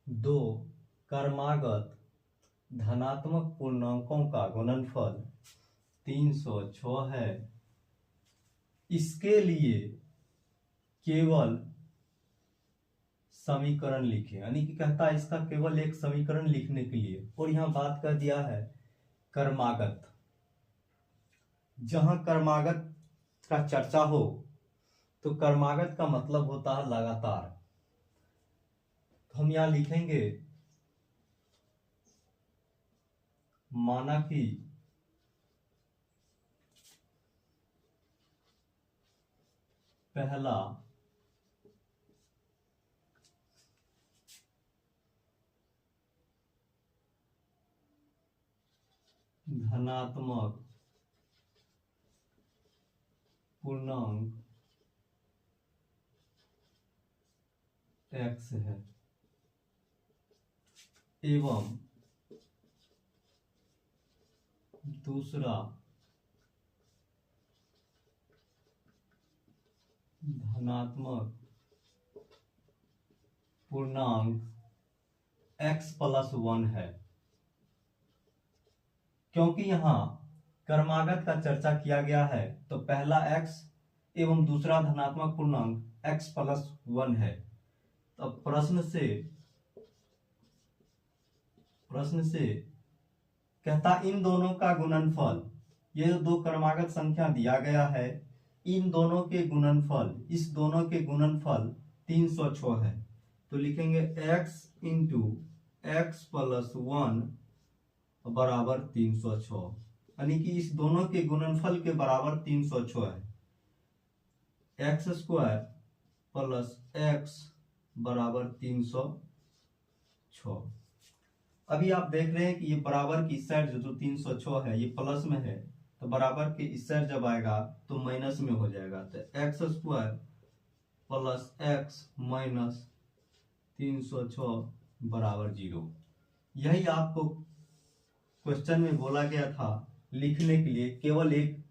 दो क्रमागत धनात्मक पूर्णांकों का गुणनफल 306 है। इसके लिए केवल समीकरण लिखें, यानी कि कहता है इसका केवल एक समीकरण लिखने के लिए। और यहां बात कर दिया है क्रमागत। जहां क्रमागत का चर्चा हो तो क्रमागत का मतलब होता है लगातार। तो हम यहां लिखेंगे माना कि पहला धनात्मक पूर्णांक x है एवं दूसरा धनात्मक पूर्णांक x+1 है। क्योंकि यहां क्रमागत का चर्चा किया गया है तो पहला x एवं दूसरा धनात्मक पूर्णांक x+1 है। तब प्रश्न से कहता इन दोनों का गुणनफल, ये दो क्रमागत संख्या दिया गया है, इन दोनों के गुणनफल, इस दोनों के गुणनफल 306 है। तो लिखेंगे x इंटू x+1 बराबर 306, यानी कि इस दोनों के गुणनफल के बराबर 306 है। x² प्लस x बराबर 306। अभी आप देख रहे हैं कि ये बराबर की इस साइड जो 306 है ये प्लस में है, तो बराबर के इस साइड जब आएगा तो माइनस में हो जाएगा। तो x² प्लस x माइनस 306 बराबर 0। यही आपको क्वेश्चन में बोला गया था लिखने के लिए, केवल एक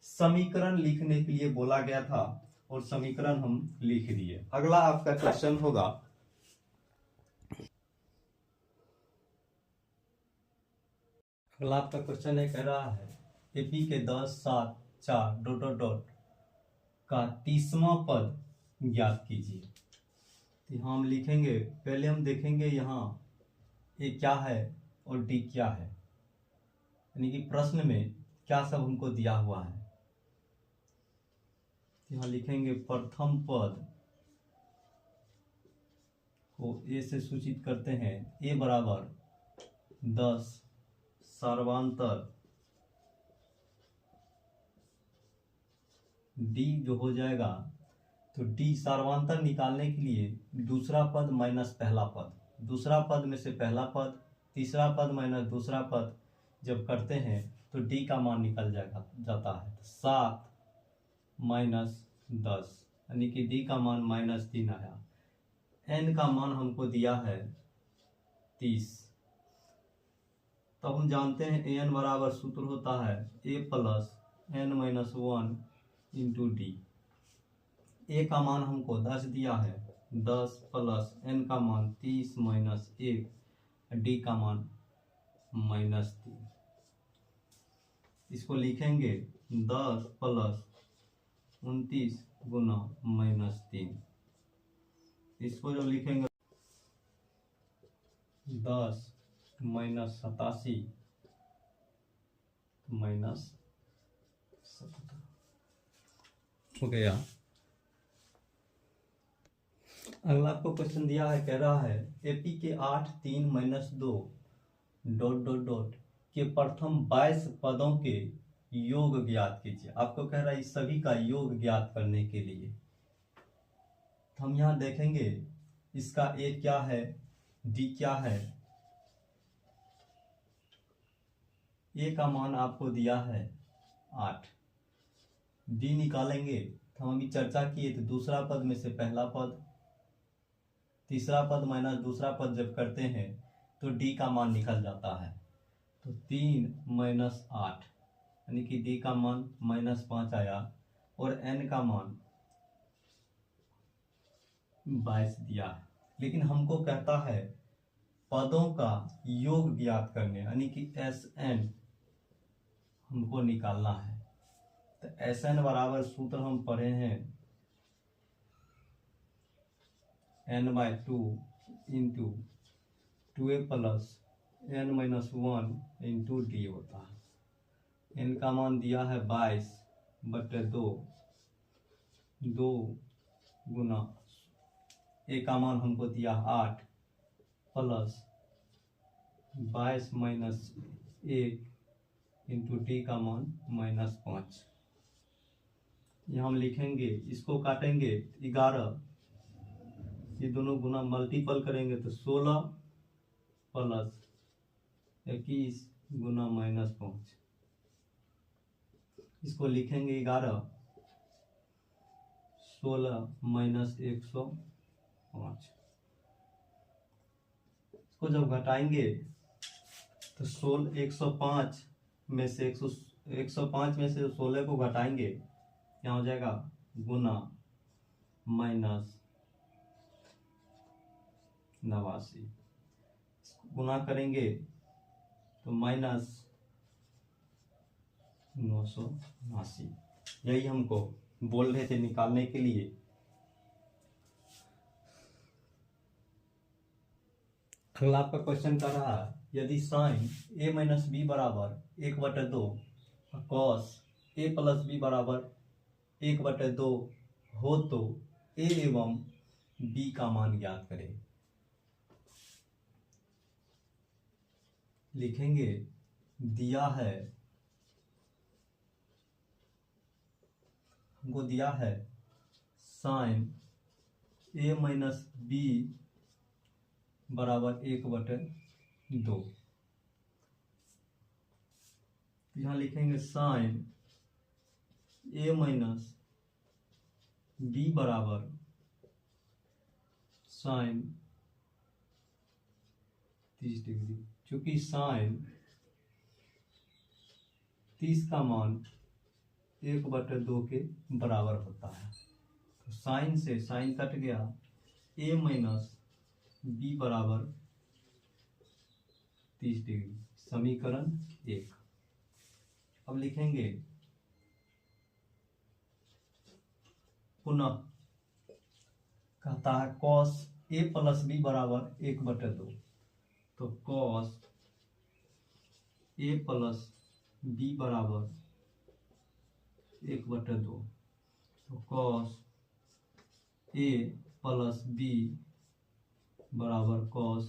समीकरण लिखने के लिए बोला गया था और समीकरण हम लिख दिए। अगला आपका क्वेश्चन होगा, अगला आपका क्वेश्चन है, कह रहा है एपी के 10, 7, 4 डॉट डॉट डॉट का 30वां पद ज्ञात कीजिए। तो यहाँ हम लिखेंगे, पहले हम देखेंगे यहाँ ए क्या है और डी क्या है, यानी कि प्रश्न में क्या सब हमको दिया हुआ है। यहाँ लिखेंगे प्रथम पद को ए से सूचित करते हैं, ए बराबर 10 सर्वांतर डी जो हो जाएगा, तो डी सर्वांतर निकालने के लिए दूसरा पद माइनस पहला पद, दूसरा पद में से पहला पद, तीसरा पद माइनस दूसरा पद जब करते हैं तो डी का मान निकल जाता है। 7 माइनस 10 यानी कि डी का मान -3 आया। एन का मान हमको दिया है 30। तब हम जानते हैं एन बराबर सूत्र होता है A plus n minus 1 into D. A का मान हमको 10 दिया है, 10 प्लस n का मान 30 माइनस 1, डी का मान -3। इसको लिखेंगे 10 प्लस 29 गुना -3। इसको जब लिखेंगे 10 माइनस 87 माइनस 70 हो गया। अगला आपको क्वेश्चन दिया है, कह रहा है एपी के 8, 3 माइनस 2 डॉट डॉट डॉट के प्रथम 22 पदों के योग ज्ञात कीजिए। आपको कह रहा है इस सभी का योग ज्ञात करने के लिए। तो हम यहाँ देखेंगे इसका ए क्या है, डी क्या है। ए का मान आपको दिया है 8, डी निकालेंगे तो हम अभी चर्चा किए थे दूसरा पद में से पहला पद, तीसरा पद माइनस दूसरा पद जब करते हैं तो डी का मान निकल जाता है। तो 3 माइनस 8 यानी कि डी का मान -5 आया और एन का मान 22 दिया है। लेकिन हमको कहता है पदों का योग ज्ञात करने, यानी कि SN हमको निकालना है। तो SN बराबर सूत्र हम पढ़े हैं n/2 into 2a plus n-1 into D होता है। n का मान दिया है 22/2, 2 गुना a का मान हमको दिया 8 प्लस 22 माइनस 1 इंटू डी का मान -5। यहाँ हम लिखेंगे, इसको काटेंगे 11, ये दोनों गुना मल्टीपल करेंगे तो 16 प्लस 21 गुना -5। इसको लिखेंगे 11, 16 माइनस 105। इसको जब घटाएंगे तो 105 में से 105 में से 16 को घटाएंगे, क्या हो जाएगा गुना -89। गुना करेंगे तो -989। यही हमको बोल रहे थे निकालने के लिए। अगला आपका क्वेश्चन कर रहा है, यदि साइन a माइनस बी बराबर 1/2 कॉस a प्लस बी बराबर 1/2 हो तो a एवं b का मान ज्ञात करें। लिखेंगे, दिया है, हमको दिया है साइन a माइनस बी बराबर 1/2। यहाँ लिखेंगे साइन a माइनस बी बराबर साइन 30 डिग्री। चूंकि साइन 30 का मान 1/2 के बराबर होता है, तो साइन से साइन कट गया, a माइनस बी बराबर 30 डिग्री, समीकरण 1। अब लिखेंगे पुनः, कहता है कॉस a प्लस बी बराबर 1/2, तो कॉस a प्लस बी बराबर 1/2, तो कॉस a प्लस बी बराबर कॉस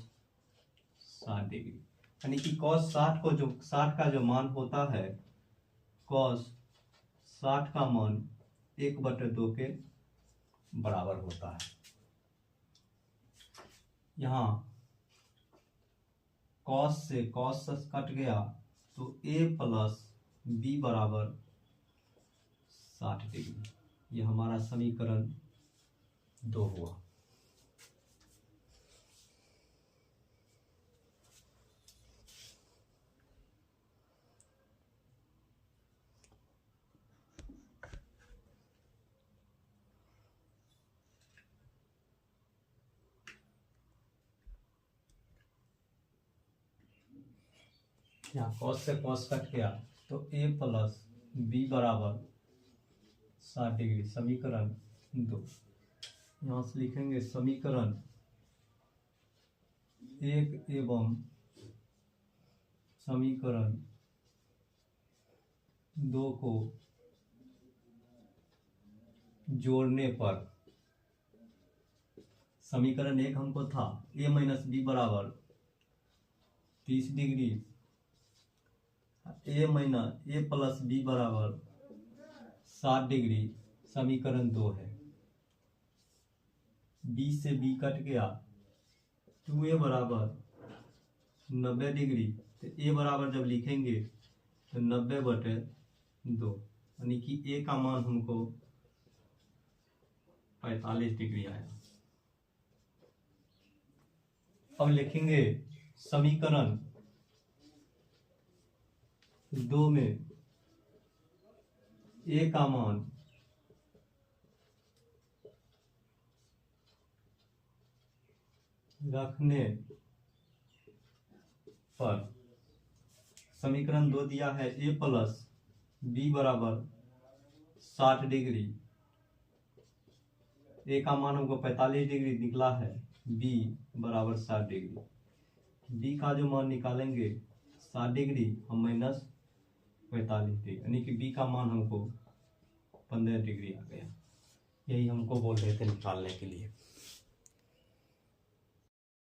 60 डिग्री। यानी कि कॉस 60 का जो मान होता है, कॉस 60 का मान 1/2 के बराबर होता है। यहाँ कॉस से कॉस कट गया, तो a प्लस बी बराबर 60 डिग्री। ये हमारा समीकरण 2 हुआ। यहाँ कॉस से कॉस कट गया, तो a प्लस बी बराबर 60 डिग्री, समीकरण 2। यहाँ से लिखेंगे समीकरण 1 एवं समीकरण 2 को जोड़ने पर, समीकरण 1 हमको था a माइनस बी बराबर 30 डिग्री, a प्लस बी बराबर 60 डिग्री, समीकरण 2 है। b से b कट गया, 2a बराबर 90 डिग्री, तो a बराबर जब लिखेंगे तो 90/2, यानी कि a का मान हमको 45 डिग्री आया। अब लिखेंगे समीकरण 2 में a का मान रखने पर समीकरण 2 दिया है a प्लस बी बराबर 60 डिग्री, ए का मान हमको 45 डिग्री निकला है, बी बराबर 60 डिग्री। बी का जो मान निकालेंगे 60 डिग्री और माइनस 45 डिग्री, यानी कि बी का मान हमको 15 डिग्री आ गया। यही हमको बोल रहे थे निकालने के लिए।